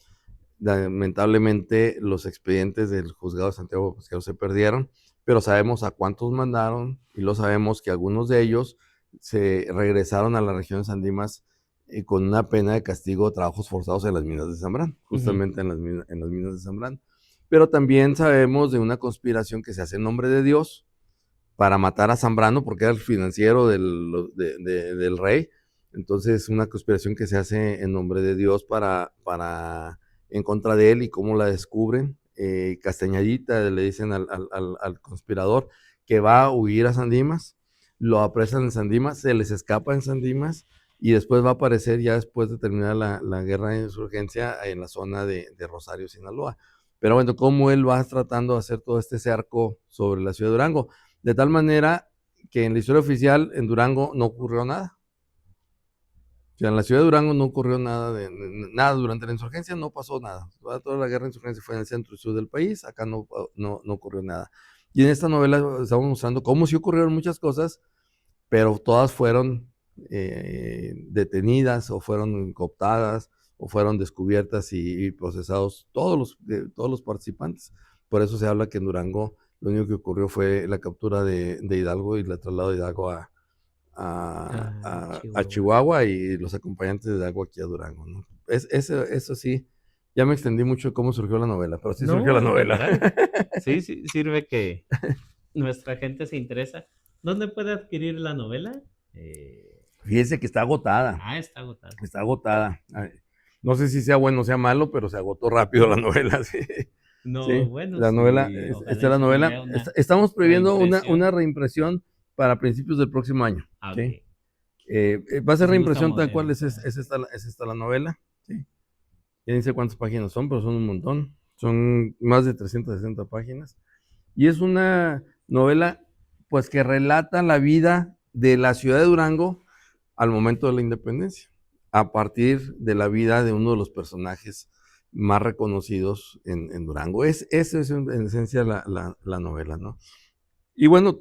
Lamentablemente los expedientes del juzgado de Santiago Pasquero se perdieron, pero sabemos a cuántos mandaron y lo sabemos que algunos de ellos se regresaron a la región de San Dimas con una pena de castigo de trabajos forzados en las minas de Zambrano, justamente en las minas de Zambrano. Pero también sabemos de una conspiración que se hace en nombre de Dios para matar a Zambrano, porque era el financiero del rey. Entonces, una conspiración que se hace en nombre de Dios para en contra de él, y cómo la descubren. Castañadita le dicen al conspirador que va a huir a San Dimas, lo apresan en San Dimas, se les escapa en San Dimas y después va a aparecer ya después de terminar la guerra de insurgencia en la zona de Rosario, Sinaloa. Pero bueno, cómo él va tratando de hacer todo este cerco sobre la ciudad de Durango, de tal manera que en la historia oficial en Durango no ocurrió nada. O sea, en la ciudad de Durango no ocurrió nada durante la insurgencia, no pasó nada. Toda la guerra de insurgencia fue en el centro y sur del país, acá no ocurrió nada. Y en esta novela estamos mostrando cómo sí ocurrieron muchas cosas, pero todas fueron detenidas o fueron cooptadas o fueron descubiertas y procesados todos los participantes. Por eso se habla que en Durango lo único que ocurrió fue la captura de Hidalgo y el traslado de Hidalgo a Chihuahua y los acompañantes de Hidalgo aquí a Durango, ¿no? Eso sí, ya me extendí mucho de cómo surgió la novela, pero sí surgió la novela.
Sí, sirve que nuestra gente se interesa. ¿Dónde puede adquirir la novela?
Fíjese que está agotada.
Está agotada.
Está agotada. No sé si sea bueno o sea malo, pero se agotó rápido la novela, sí.
No,
sí,
bueno,
la novela, esta es la novela. Estamos previendo una reimpresión para principios del próximo año.
Okay.
¿Sí? Va a ser reimpresión tal cual, es esta la novela. ¿Sí? Ya ni sé cuántas páginas son, pero son un montón. Son más de 360 páginas. Y es una novela pues que relata la vida de la ciudad de Durango al momento de la independencia, a partir de la vida de uno de los personajes más reconocidos en Durango. Esa es en esencia la novela, ¿no? Y bueno,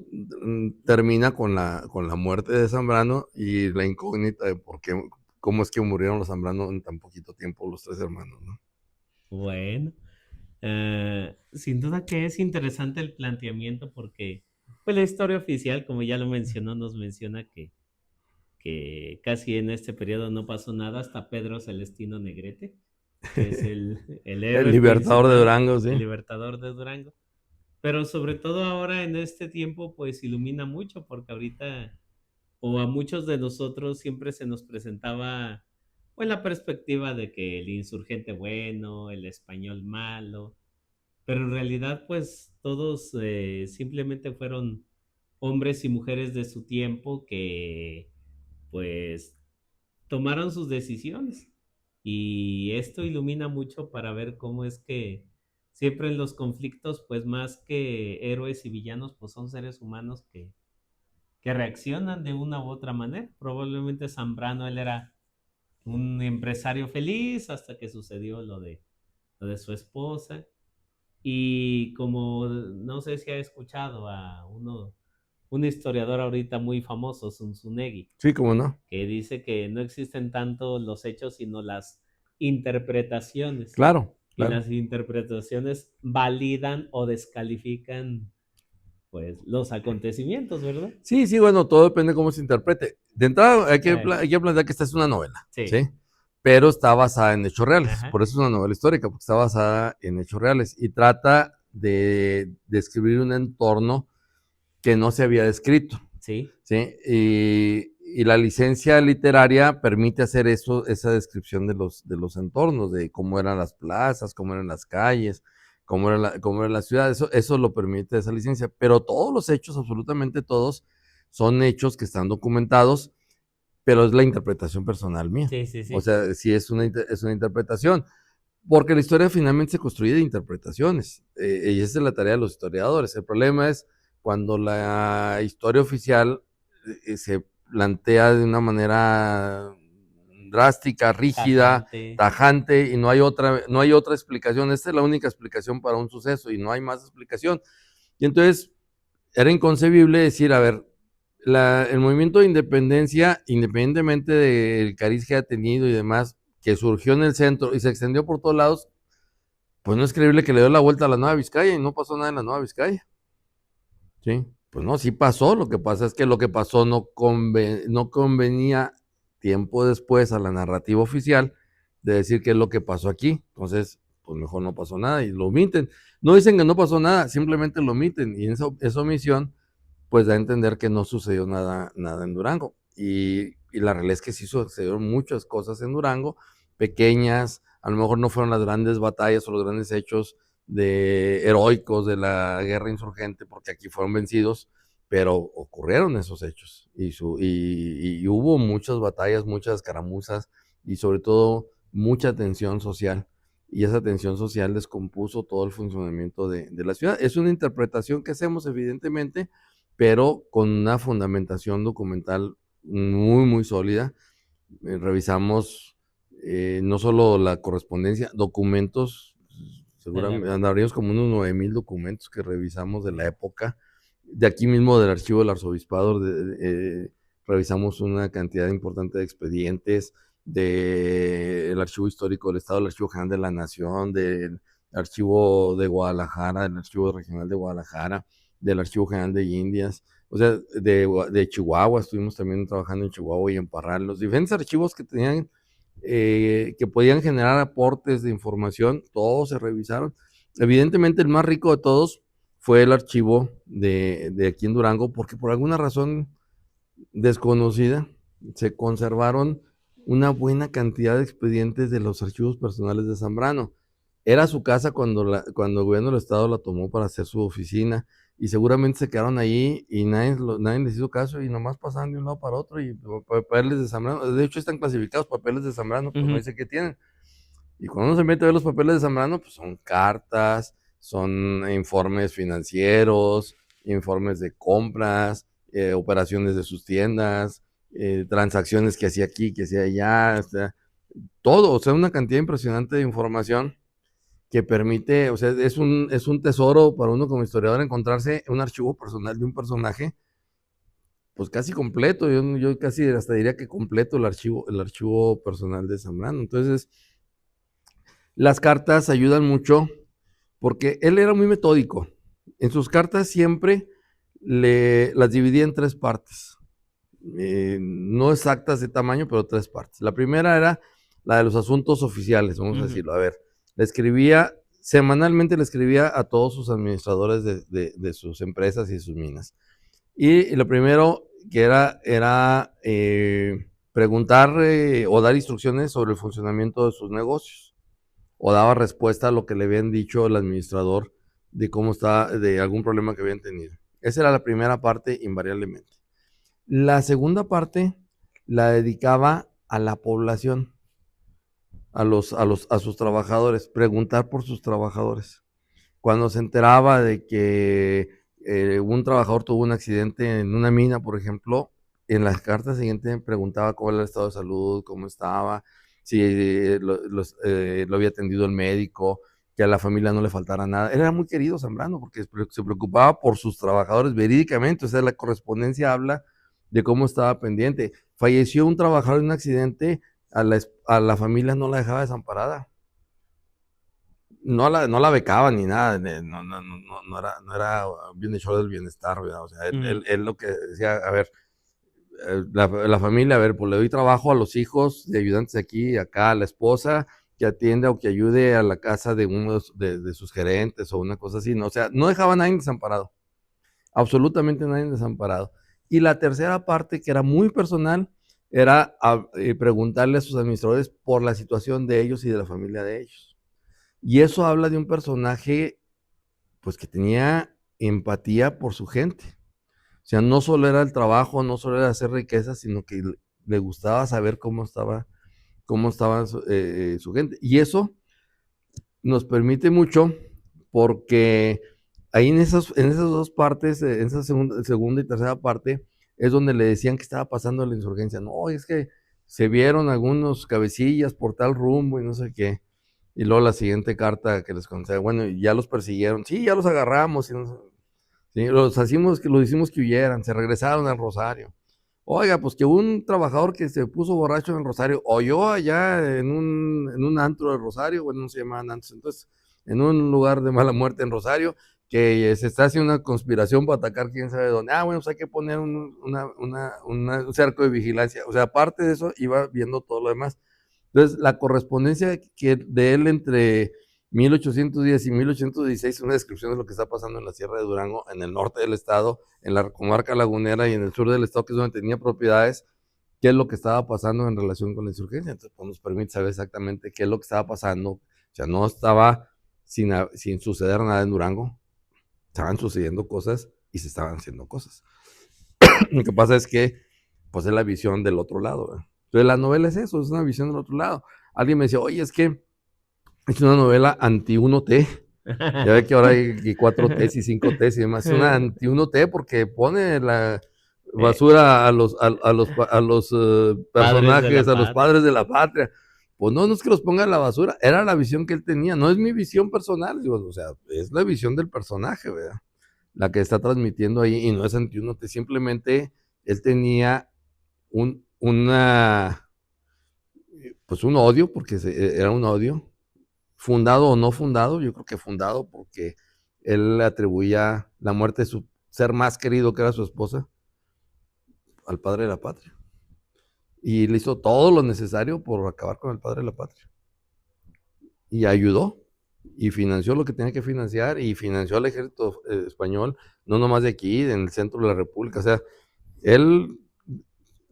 termina con la muerte de Zambrano y la incógnita de cómo es que murieron los Zambrano en tan poquito tiempo, los tres hermanos, ¿no?
Bueno, sin duda que es interesante el planteamiento porque pues la historia oficial, como ya lo mencionó, nos menciona que casi en este periodo no pasó nada hasta Pedro Celestino Negrete, que es el héroe
el libertador de Durango, sí.
El libertador de Durango. Pero sobre todo ahora en este tiempo, pues ilumina mucho, porque ahorita, o a muchos de nosotros siempre se nos presentaba, pues la perspectiva de que el insurgente bueno, el español malo, pero en realidad, pues todos simplemente fueron hombres y mujeres de su tiempo que, pues, tomaron sus decisiones. Y esto ilumina mucho para ver cómo es que siempre en los conflictos, pues más que héroes y villanos, pues son seres humanos que reaccionan de una u otra manera. Probablemente Zambrano, él era un empresario feliz hasta que sucedió lo de su esposa. Y como no sé si ha escuchado a un historiador ahorita muy famoso, Zunzunegui.
Sí, cómo no.
Que dice que no existen tanto los hechos, sino las interpretaciones.
Claro.
Y las interpretaciones validan o descalifican, pues, los acontecimientos, ¿verdad?
Sí, bueno, todo depende de cómo se interprete. De entrada, hay que plantear que esta es una novela, ¿sí? Pero está basada en hechos reales. Ajá. Por eso es una novela histórica, porque está basada en hechos reales y trata de describir un entorno que no se había descrito.
Sí.
¿Sí? Y la licencia literaria permite hacer eso, esa descripción de los entornos, de cómo eran las plazas, cómo eran las calles, cómo era la ciudad, eso lo permite esa licencia, pero todos los hechos, absolutamente todos, son hechos que están documentados, pero es la interpretación personal mía.
Sí, sí,
O
sí.
sea, sí es una interpretación, porque la historia finalmente se construye de interpretaciones, y esa es la tarea de los historiadores. El problema es cuando la historia oficial se plantea de una manera drástica, rígida,
Tajante.
tajante, y no hay otra explicación. Esta es la única explicación para un suceso y no hay más explicación. Y entonces era inconcebible decir, a ver, el movimiento de independencia, independientemente del cariz que ha tenido y demás, que surgió en el centro y se extendió por todos lados, pues no es creíble que le dio la vuelta a la Nueva Vizcaya y no pasó nada en la Nueva Vizcaya. ¿Sí? Pues no, sí pasó. Lo que pasa es que lo que pasó no convenía tiempo después a la narrativa oficial de decir qué es lo que pasó aquí. Entonces, pues mejor no pasó nada y lo omiten. No dicen que no pasó nada, simplemente lo omiten. Y esa omisión, pues da a entender que no sucedió nada en Durango. Y la realidad es que sí sucedieron muchas cosas en Durango, pequeñas, a lo mejor no fueron las grandes batallas o los grandes hechos heroicos de la guerra insurgente, porque aquí fueron vencidos, pero ocurrieron esos hechos y hubo muchas batallas, muchas escaramuzas y sobre todo mucha tensión social. Y esa tensión social descompuso todo el funcionamiento de la ciudad. Es una interpretación que hacemos, evidentemente, pero con una fundamentación documental muy, muy sólida. Revisamos no solo la correspondencia, documentos,
De la
seguramente
época.
andaríamos como unos 9,000 documentos que revisamos de la época. De aquí mismo del archivo del arzobispado revisamos una cantidad importante de expedientes del archivo histórico del Estado, del archivo general de la Nación, del archivo de Guadalajara, del archivo regional de Guadalajara, del archivo general de Indias, o sea, de Chihuahua. Estuvimos también trabajando en Chihuahua y en Parral, los diferentes archivos que tenían, que podían generar aportes de información, todos se revisaron. Evidentemente el más rico de todos fue el archivo de aquí en Durango, porque por alguna razón desconocida se conservaron una buena cantidad de expedientes de los archivos personales de Zambrano. Era su casa cuando el gobierno del estado la tomó para hacer su oficina, y seguramente se quedaron ahí y nadie les hizo caso y nomás pasaban de un lado para otro, y papeles de Zambrano, de hecho están clasificados papeles de Zambrano, pero no
Ujú.
dice qué tienen. Y cuando uno se mete a ver los papeles de Zambrano, pues son cartas, son informes financieros, informes de compras, operaciones de sus tiendas, transacciones que hacía aquí, que hacía allá, o sea, todo, o sea, una cantidad impresionante de información que permite, o sea, es un tesoro para uno como historiador encontrarse un archivo personal de un personaje, pues casi completo. Yo casi hasta diría que completo el archivo personal de Zambrano. Entonces, las cartas ayudan mucho porque él era muy metódico. En sus cartas siempre las dividía en tres partes, no exactas de tamaño, pero tres partes. La primera era la de los asuntos oficiales, vamos a
Ujú.
decirlo. A ver, semanalmente le escribía a todos sus administradores de sus empresas y sus minas. Y lo primero que era preguntar o dar instrucciones sobre el funcionamiento de sus negocios, o daba respuesta a lo que le habían dicho el administrador de cómo está, de algún problema que habían tenido. Esa era la primera parte, invariablemente. La segunda parte la dedicaba a la población, a sus trabajadores, preguntar por sus trabajadores. Cuando se enteraba de que un trabajador tuvo un accidente en una mina, por ejemplo, en las cartas siguientes preguntaba cómo era el estado de salud, cómo estaba, si lo había atendido el médico, que a la familia no le faltara nada. Era muy querido Zambrano porque se preocupaba por sus trabajadores verídicamente. O sea, la correspondencia habla de cómo estaba pendiente. Falleció un trabajador en un accidente, a la familia no la dejaba desamparada, no la becaba ni nada, no era bienhechor del bienestar, ¿verdad? O sea,
Ujú.
él lo que decía, a ver, la familia, a ver, pues le doy trabajo a los hijos de ayudantes aquí y acá, a la esposa que atienda o que ayude a la casa de uno de sus gerentes o una cosa así, ¿no? O sea, no dejaba a nadie desamparado. absolutamente nadie desamparado. Y la tercera parte, que era muy personal, era preguntarle a sus administradores por la situación de ellos y de la familia de ellos. Y eso habla de un personaje, pues, que tenía empatía por su gente. O sea, no solo era el trabajo, no solo era hacer riqueza, sino que le gustaba saber cómo estaba su gente. Y eso nos permite mucho porque ahí en esas dos partes, en esa segunda y tercera parte, es donde le decían que estaba pasando la insurgencia. No, es que se vieron algunos cabecillas por tal rumbo y no sé qué. Y luego la siguiente carta que les conté, bueno, ya los persiguieron. Sí, ya los agarramos. Y no sé, sí, los hicimos que huyeran, se regresaron al Rosario. Oiga, pues que un trabajador que se puso borracho en el Rosario, o yo allá en un antro del Rosario, bueno, no se llamaban antros, entonces, en un lugar de mala muerte en Rosario, que se está haciendo una conspiración para atacar quién sabe dónde. Ah, bueno, pues hay que poner un cerco de vigilancia. O sea, aparte de eso, iba viendo todo lo demás. Entonces, la correspondencia de él entre 1810 y 1816 es una descripción de lo que está pasando en la Sierra de Durango, en el norte del estado, en la comarca lagunera y en el sur del estado, que es donde tenía propiedades, qué es lo que estaba pasando en relación con la insurgencia. Entonces, pues, nos permite saber exactamente qué es lo que estaba pasando. O sea, no estaba sin suceder nada en Durango, estaban sucediendo cosas y se estaban haciendo cosas. Lo que pasa es que, pues, es la visión del otro lado, ¿verdad? Entonces, la novela es eso, es una visión del otro lado. Alguien me decía, oye, es que es una novela anti-1T. Ya ve que ahora hay 4Ts y 5Ts y demás. Es una anti-1T porque pone la basura a los personajes, a los padres de la patria. Pues no, no es que los ponga en la basura, era la visión que él tenía, no es mi visión personal, digo, o sea, es la visión del personaje, ¿verdad? La que está transmitiendo ahí y no es anti-1T, simplemente él tenía pues un odio, porque era un odio, fundado o no fundado, yo creo que fundado porque él le atribuía la muerte de su ser más querido, que era su esposa, al padre de la patria. Y le hizo todo lo necesario por acabar con el padre de la patria. Y ayudó, y financió lo que tenía que financiar, y financió al ejército español, no nomás de aquí, en el centro de la República. O sea, él,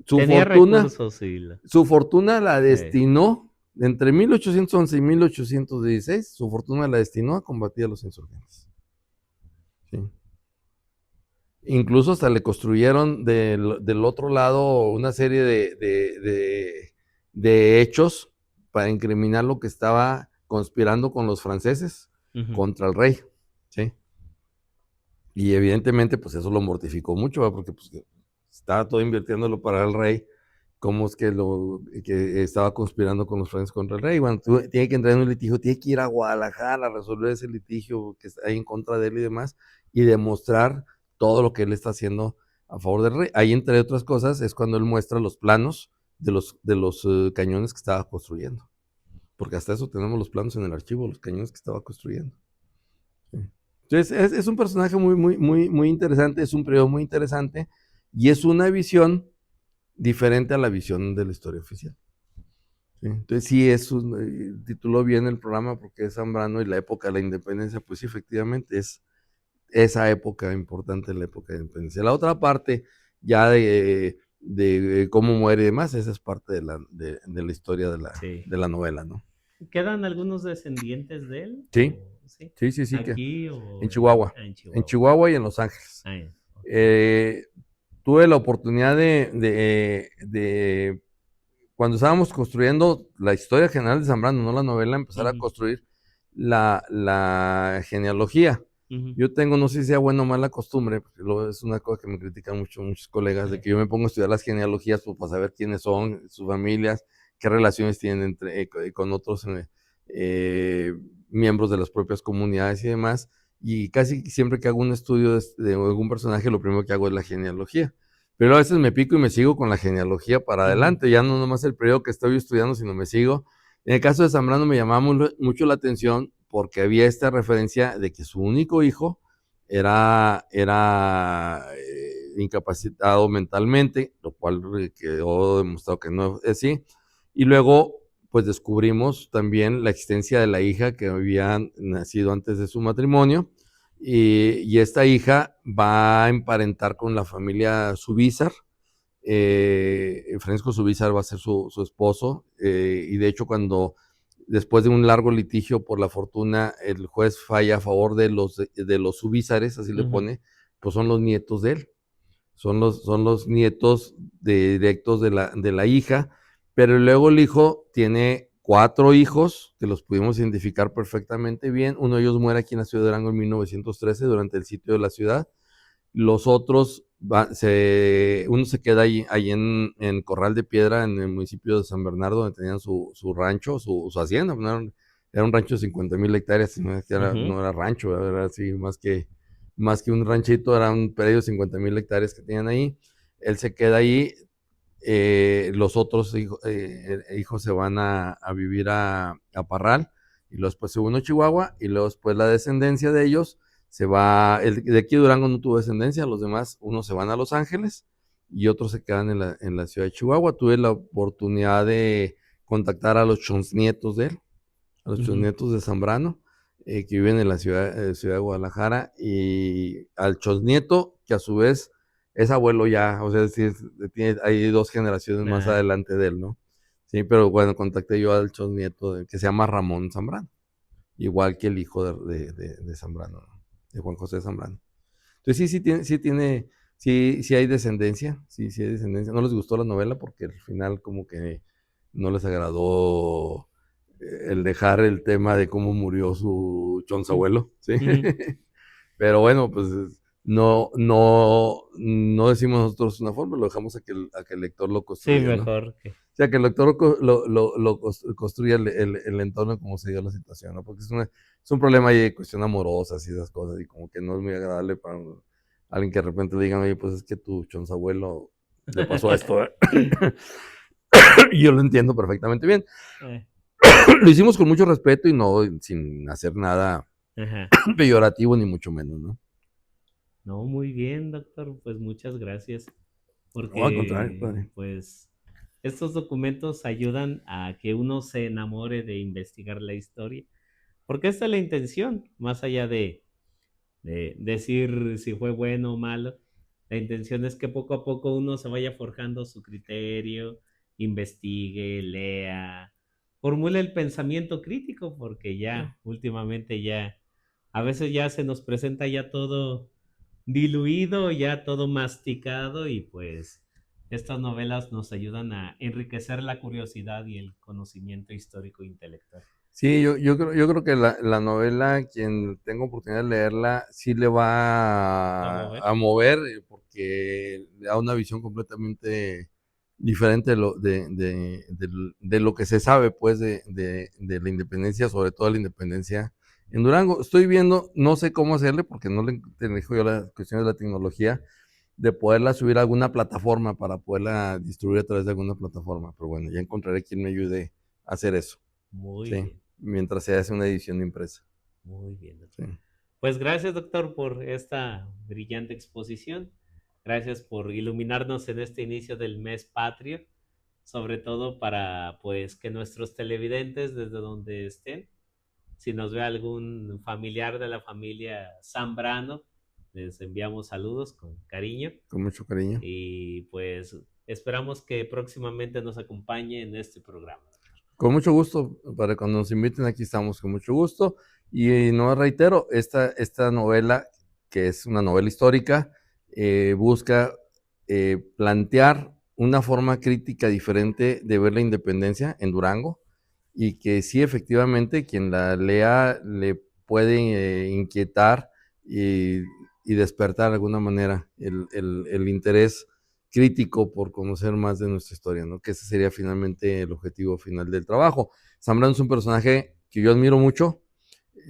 Tenía recursos, sí.
Su fortuna la destinó, entre 1811 y 1816, su fortuna la destinó a combatir a los insurgentes. Sí. Incluso hasta le construyeron del otro lado una serie de hechos para incriminar lo que estaba conspirando con los franceses contra el rey. ¿Sí? Y evidentemente, pues eso lo mortificó mucho, ¿verdad? Porque pues, estaba todo invirtiéndolo para el rey. ¿Cómo es que estaba conspirando con los franceses contra el rey? Bueno, tiene que entrar en un litigio, tiene que ir a Guadalajara a resolver ese litigio que está ahí en contra de él y demás, y demostrar todo lo que él está haciendo a favor del rey. Ahí, entre otras cosas, es cuando él muestra los planos de los cañones que estaba construyendo. Porque hasta eso tenemos los planos en el archivo, los cañones que estaba construyendo. Sí. Entonces, es un personaje muy interesante, es un periodo muy interesante, y es una visión diferente a la visión de la historia oficial. ¿Sí? Entonces sí, tituló bien el programa porque es Zambrano y la época de la independencia, pues sí, efectivamente es esa época importante, la época de la independencia. La otra parte ya de cómo muere y demás, esa es parte de la historia de la novela, ¿no?
¿Quedan algunos descendientes de él?
Sí,
sí.
Sí.
¿Aquí o
en Chihuahua? En Chihuahua y en Los Ángeles. Okay. Tuve la oportunidad de cuando estábamos construyendo la historia general de Zambrano, no la novela, empezar a construir la genealogía. Yo tengo, no sé si sea buena o mala costumbre, porque es una cosa que me critican muchos colegas, de que yo me pongo a estudiar las genealogías pues, para saber quiénes son, sus familias, qué relaciones tienen con otros miembros de las propias comunidades y demás. Y casi siempre que hago un estudio de algún personaje, lo primero que hago es la genealogía. Pero a veces me pico y me sigo con la genealogía para adelante, ya no nomás el periodo que estoy estudiando, sino me sigo. En el caso de Zambrano me llamaba mucho la atención porque había esta referencia de que su único hijo era incapacitado mentalmente, lo cual quedó demostrado que no es así. Y luego, pues descubrimos también la existencia de la hija que había nacido antes de su matrimonio, y esta hija va a emparentar con la familia Zubizar. Francisco Zubizar va a ser su esposo, y de hecho después de un largo litigio por la fortuna, el juez falla a favor de los Zubízares, así le pone, pues son los nietos de él, son los nietos directos de la hija, pero luego el hijo tiene 4 hijos que los pudimos identificar perfectamente bien. Uno de ellos muere aquí en la ciudad de Durango en 1913 durante el sitio de la ciudad. Los otros, uno se queda ahí en Corral de Piedra, en el municipio de San Bernardo, donde tenían su rancho, su hacienda. Era un rancho de 50,000 hectáreas, no era rancho, era así más que un ranchito, era un predio de 50,000 hectáreas que tenían ahí. Él se queda ahí. Los otros hijos se van a vivir a Parral, y luego después se uno a Chihuahua, y luego después la descendencia de ellos se va. El de aquí de Durango no tuvo descendencia, los demás, unos se van a Los Ángeles y otros se quedan en la ciudad de Chihuahua. Tuve la oportunidad de contactar a los chonsnietos de él, a los chonsnietos de Zambrano, que viven en la ciudad de Guadalajara, y al chonsnieto, que a su vez es abuelo ya, o sea, es decir, hay 2 generaciones más adelante de él, ¿no? Sí, pero bueno, contacté yo al chonsnieto que se llama Ramón Zambrano, igual que el hijo de Zambrano, ¿no? De Juan José Zambrano. Entonces sí hay descendencia, sí hay descendencia. No les gustó la novela porque al final como que no les agradó el dejar el tema de cómo murió su chonzabuelo, ¿sí? Pero bueno, pues no decimos nosotros una forma, lo dejamos a que el lector lo construya,
Sí,
¿no?
mejor.
O sea, que el lector lo construya el entorno como se dio la situación, ¿no? Porque es un problema ahí de cuestión amorosas y esas cosas, y como que no es muy agradable para alguien que de repente le digan, oye, pues es que tu chonzabuelo le pasó esto, ¿eh? Y yo lo entiendo perfectamente bien. Lo hicimos con mucho respeto y no sin hacer nada peyorativo, ni mucho menos, ¿no?
No, muy bien, doctor. Pues muchas gracias.
No, al contrario,
Porque,
padre.
pues, estos documentos ayudan a que uno se enamore de investigar la historia. Porque esta es la intención, más allá de decir si fue bueno o malo. La intención es que poco a poco uno se vaya forjando su criterio, investigue, lea, formule el pensamiento crítico, porque ya últimamente ya, a veces ya se nos presenta ya todo diluido, ya todo masticado, y pues estas novelas nos ayudan a enriquecer la curiosidad y el conocimiento histórico e intelectual.
Sí, yo creo que la novela, quien tenga oportunidad de leerla, sí le
¿Va a
va
mover?
a mover, porque le da una visión completamente diferente de lo que se sabe, pues, de la independencia, sobre todo la independencia en Durango. Estoy viendo, no sé cómo hacerle, porque no le dijo yo la cuestión de la tecnología, de poderla subir a alguna plataforma para poderla distribuir a través de alguna plataforma. Pero bueno, ya encontraré quien me ayude a hacer eso,
Muy
¿sí?
bien.
Mientras se hace una edición impresa.
Muy bien, doctor.
Sí.
Pues gracias, doctor, por esta brillante exposición. Gracias por iluminarnos en este inicio del mes patrio, sobre todo para pues que nuestros televidentes, desde donde estén, si nos ve algún familiar de la familia Zambrano, les enviamos saludos con cariño,
Con mucho cariño.
y pues esperamos que próximamente nos acompañe en este programa.
Con mucho gusto, para cuando nos inviten aquí estamos con mucho gusto. Y no reitero, esta novela, que es una novela histórica, busca plantear una forma crítica diferente de ver la independencia en Durango, y que sí, efectivamente, quien la lea le puede inquietar y despertar de alguna manera el interés crítico por conocer más de nuestra historia, ¿no? Que ese sería finalmente el objetivo final del trabajo. Zambrano es un personaje que yo admiro mucho,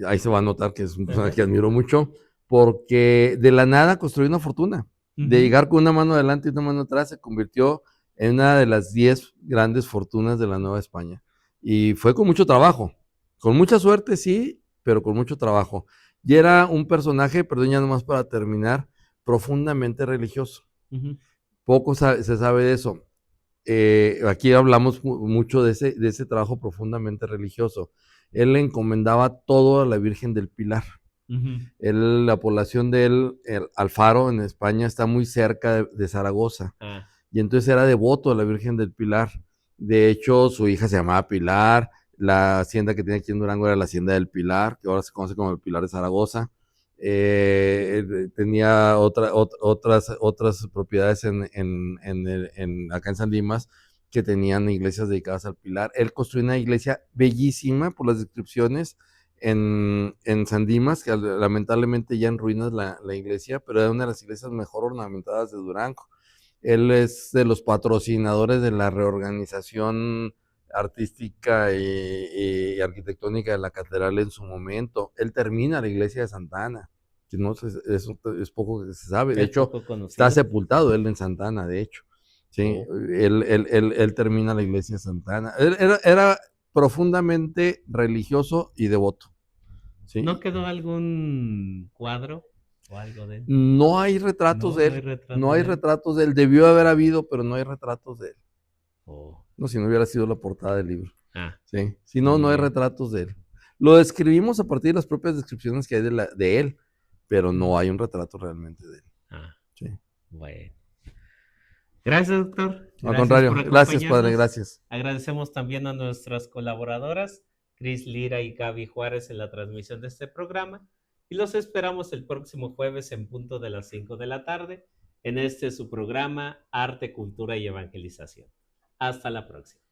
ahí se va a notar que es un personaje que admiro mucho, porque de la nada construyó una fortuna. De llegar con una mano adelante y una mano atrás, se convirtió en una de las 10 grandes fortunas de la Nueva España. Y fue con mucho trabajo, con mucha suerte, sí, pero con mucho trabajo. Y era un personaje, perdón, ya nomás para terminar, profundamente religioso. Poco se sabe de eso. Aquí hablamos mucho de ese trabajo profundamente religioso. Él le encomendaba todo a la Virgen del Pilar.
Ujú.
La población de él, Alfaro, en España, está muy cerca de Zaragoza.
Ah,
Y entonces era devoto de la Virgen del Pilar. De hecho, su hija se llamaba Pilar, la hacienda que tenía aquí en Durango era la hacienda del Pilar, que ahora se conoce como el Pilar de Zaragoza. Tenía otras propiedades acá en San Dimas que tenían iglesias dedicadas al Pilar. Él construyó una iglesia bellísima por las descripciones en San Dimas, que lamentablemente ya en ruinas la iglesia, pero era una de las iglesias mejor ornamentadas de Durango. Él es de los patrocinadores de la reorganización artística y arquitectónica de la catedral en su momento. Él termina la iglesia de Santa Ana, que no es poco que se sabe. De
es
hecho,
poco
está
conocido.
sepultado él en Santa Ana, de hecho. Sí,
Oh.
él termina la iglesia de Santa Ana. Él era profundamente religioso y devoto.
¿No
¿Sí?
quedó algún cuadro o algo de él?
No hay retratos
No,
de
no hay
él. No
retrato
hay
de él.
retratos de él. Debió haber habido, pero no hay retratos de él.
Oh,
No, si no hubiera sido la portada del libro.
ah,
Sí. Si no,
muy
no hay
bien.
retratos de él. Lo describimos a partir de las propias descripciones que hay de él, pero
Mm.
no hay un retrato realmente de él.
Ah,
Sí.
bueno. Gracias, doctor.
Al
Gracias por
contrario, gracias, padre,
acompañarnos.
gracias.
Agradecemos también a nuestras colaboradoras, Cris Lira y Gaby Juárez, en la transmisión de este programa. Y los esperamos el próximo jueves en punto de las 5 de la tarde en este su programa Arte, Cultura y Evangelización. Hasta la próxima.